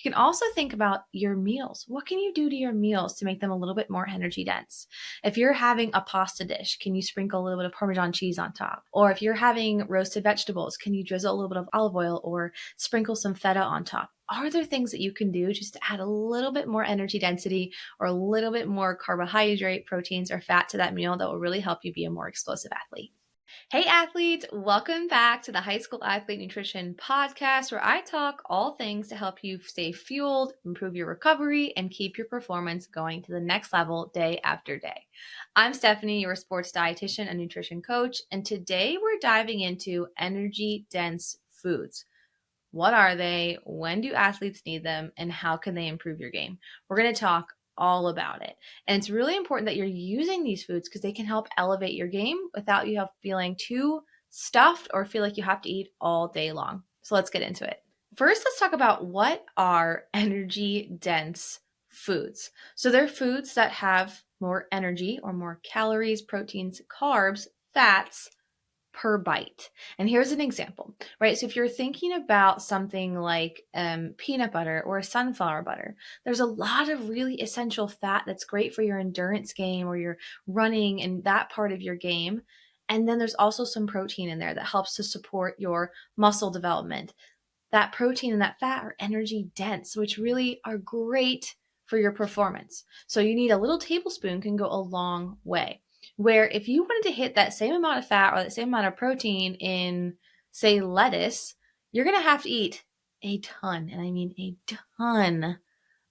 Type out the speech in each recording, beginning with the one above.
You can also think about your meals. What can you do to your meals to make them a little bit more energy dense? If you're having a pasta dish, can you sprinkle a little bit of Parmesan cheese on top? Or if you're having roasted vegetables, can you drizzle a little bit of olive oil or sprinkle some feta on top? Are there things that you can do just to add a little bit more energy density or a little bit more carbohydrate, proteins, or fat to that meal that will really help you be a more explosive athlete? Hey, athletes, welcome back to the High School Athlete Nutrition Podcast, where I talk all things to help you stay fueled, improve your recovery, and keep your performance going to the next level day after day. I'm Stephanie, your sports dietitian and nutrition coach, and today we're diving into energy-dense foods. What are they? When do athletes need them? And how can they improve your game? We're going to talk all about it. And it's really important that you're using these foods because they can help elevate your game without you feeling too stuffed or feel like you have to eat all day long. So let's get into it. First, let's talk about what are energy dense foods. So they're foods that have more energy or more calories, proteins, carbs, fats per bite. And here's an example, right? So if you're thinking about something like peanut butter or sunflower butter, there's a lot of really essential fat that's great for your endurance game or your running and that part of your game. And then there's also some protein in there that helps to support your muscle development. That protein and that fat are energy dense, which really are great for your performance. So you need a little tablespoon can go a long way. Where if you wanted to hit that same amount of fat or that same amount of protein in, say, lettuce, you're going to have to eat a ton, and I mean a ton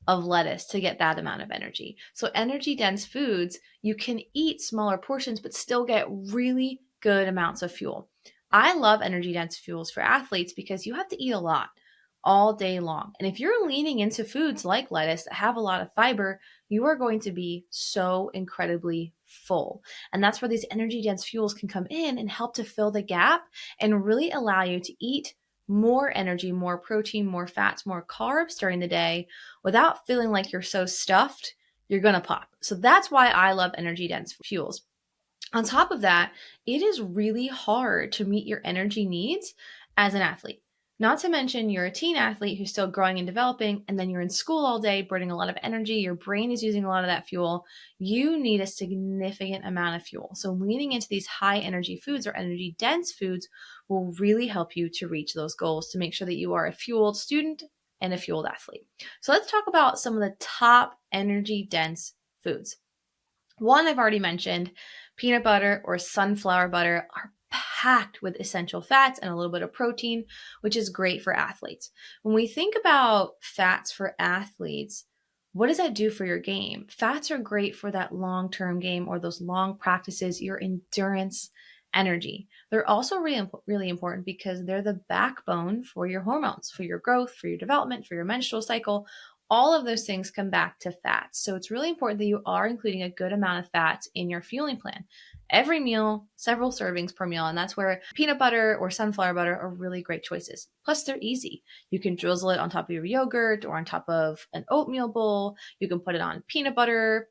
of lettuce to get that amount of energy. So energy dense foods, you can eat smaller portions, but still get really good amounts of fuel. I love energy dense fuels for athletes because you have to eat a lot all day long. And if you're leaning into foods like lettuce that have a lot of fiber, you are going to be so incredibly full. And that's where these energy dense fuels can come in and help to fill the gap and really allow you to eat more energy, more protein, more fats, more carbs during the day without feeling like you're so stuffed, you're going to pop. So that's why I love energy dense fuels. On top of that, it is really hard to meet your energy needs as an athlete. Not to mention you're a teen athlete who's still growing and developing, and then you're in school all day, burning a lot of energy. Your brain is using a lot of that fuel. You need a significant amount of fuel. So leaning into these high energy foods or energy dense foods will really help you to reach those goals to make sure that you are a fueled student and a fueled athlete. So let's talk about some of the top energy dense foods. One I've already mentioned, peanut butter or sunflower butter are packed with essential fats and a little bit of protein, which is great for athletes. When we think about fats for athletes, what does that do for your game? Fats are great for that long-term game or those long practices, your endurance energy. They're also really important because they're the backbone for your hormones, for your growth, for your development, for your menstrual cycle. All of those things come back to fats. So it's really important that you are including a good amount of fats in your fueling plan. Every meal, several servings per meal, and that's where peanut butter or sunflower butter are really great choices. Plus, they're easy. You can drizzle it on top of your yogurt or on top of an oatmeal bowl. You can put it on peanut butter.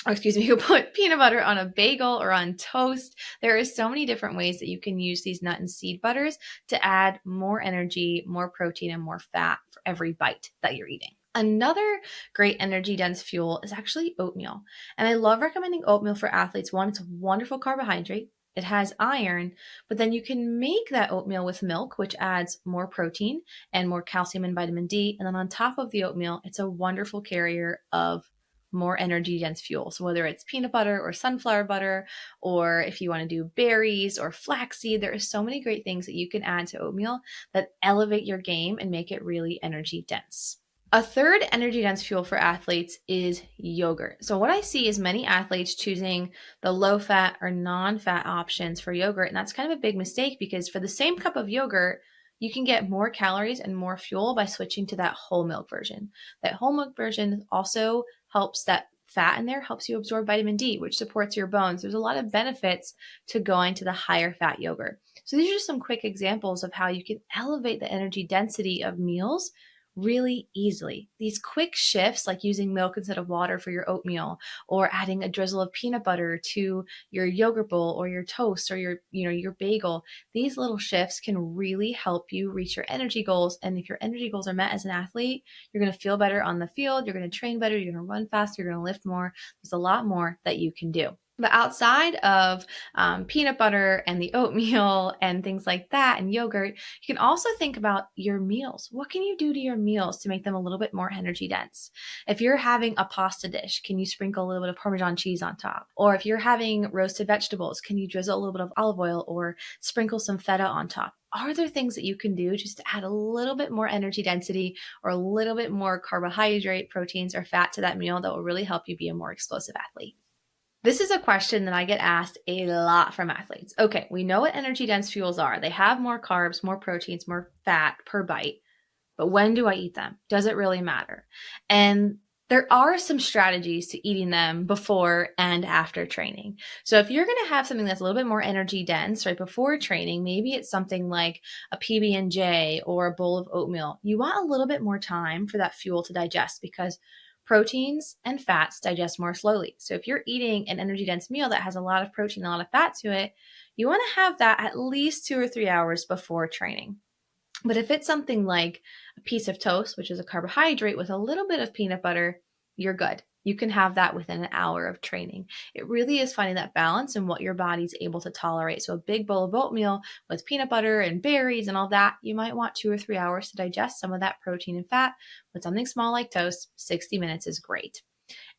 You put peanut butter on a bagel or on toast. There are so many different ways that you can use these nut and seed butters to add more energy, more protein, and more fat for every bite that you're eating. Another great energy dense fuel is actually oatmeal. And I love recommending oatmeal for athletes. One, it's a wonderful carbohydrate. It has iron, but then you can make that oatmeal with milk, which adds more protein and more calcium and vitamin D. And then on top of the oatmeal, it's a wonderful carrier of more energy dense fuel. So whether it's peanut butter or sunflower butter, or if you want to do berries or flaxseed, there are so many great things that you can add to oatmeal that elevate your game and make it really energy dense. A third energy dense fuel for athletes is yogurt. So what I see is many athletes choosing the low fat or non-fat options for yogurt. And that's kind of a big mistake because for the same cup of yogurt, you can get more calories and more fuel by switching to that whole milk version. That whole milk version also helps that fat in there, helps you absorb vitamin D, which supports your bones. There's a lot of benefits to going to the higher fat yogurt. So these are just some quick examples of how you can elevate the energy density of meals really easily. These quick shifts, like using milk instead of water for your oatmeal, or adding a drizzle of peanut butter to your yogurt bowl or your toast or your bagel, these little shifts can really help you reach your energy goals. And if your energy goals are met as an athlete, you're going to feel better on the field, you're going to train better, you're going to run faster, you're going to lift more. There's a lot more that you can do. But outside of peanut butter and the oatmeal and things like that and yogurt, you can also think about your meals. What can you do to your meals to make them a little bit more energy dense? If you're having a pasta dish, can you sprinkle a little bit of Parmesan cheese on top? Or if you're having roasted vegetables, can you drizzle a little bit of olive oil or sprinkle some feta on top? Are there things that you can do just to add a little bit more energy density or a little bit more carbohydrate, proteins, or fat to that meal that will really help you be a more explosive athlete? This is a question that I get asked a lot from athletes. Okay, we know what energy dense fuels are. They have more carbs, more proteins, more fat per bite. But when do I eat them? Does it really matter? And there are some strategies to eating them before and after training. So if you're going to have something that's a little bit more energy dense right before training, maybe it's something like a PB&J or a bowl of oatmeal. You want a little bit more time for that fuel to digest because proteins and fats digest more slowly. So if you're eating an energy dense meal that has a lot of protein, a lot of fat to it, you want to have that at least 2 or 3 hours before training. But if it's something like a piece of toast, which is a carbohydrate with a little bit of peanut butter, you're good. You can have that within an hour of training. It really is finding that balance and what your body's able to tolerate. So a big bowl of oatmeal with peanut butter and berries and all that, you might want 2 or 3 hours to digest some of that protein and fat. With something small like toast, 60 minutes is great.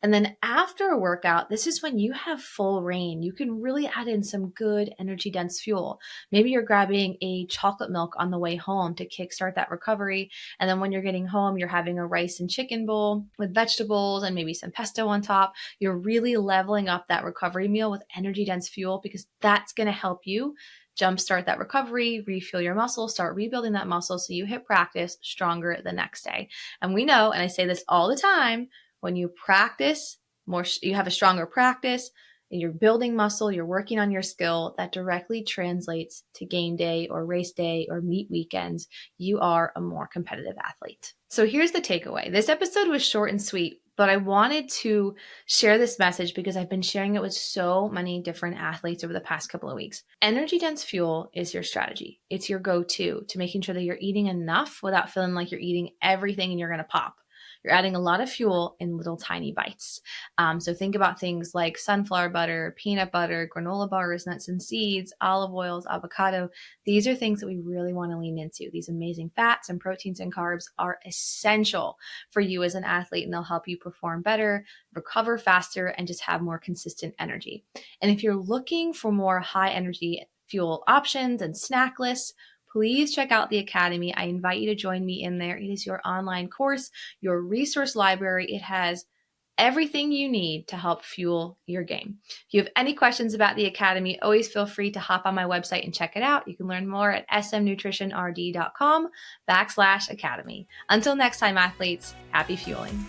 And then after a workout, this is when you have full reign. You can really add in some good energy dense fuel. Maybe you're grabbing a chocolate milk on the way home to kickstart that recovery. And then when you're getting home, you're having a rice and chicken bowl with vegetables and maybe some pesto on top. You're really leveling up that recovery meal with energy dense fuel because that's going to help you jumpstart that recovery, refuel your muscle, start rebuilding that muscle so you hit practice stronger the next day. And we know, and I say this all the time, when you practice more, you have a stronger practice, you're building muscle, you're working on your skill, that directly translates to game day or race day or meet weekends. You are a more competitive athlete. So here's the takeaway. This episode was short and sweet, but I wanted to share this message because I've been sharing it with so many different athletes over the past couple of weeks. Energy dense fuel is your strategy. It's your go-to to making sure that you're eating enough without feeling like you're eating everything and you're going to pop. You're adding a lot of fuel in little tiny bites. So think about things like sunflower butter, peanut butter, granola bars, nuts and seeds, olive oils, avocado. These are things that we really want to lean into. These amazing fats and proteins and carbs are essential for you as an athlete, and they'll help you perform better, recover faster, and just have more consistent energy. And if you're looking for more high energy fuel options and snack lists, please check out the Academy. I invite you to join me in there. It is your online course, your resource library. It has everything you need to help fuel your game. If you have any questions about the Academy, always feel free to hop on my website and check it out. You can learn more at smnutritionrd.com/academy. Until next time, athletes, happy fueling.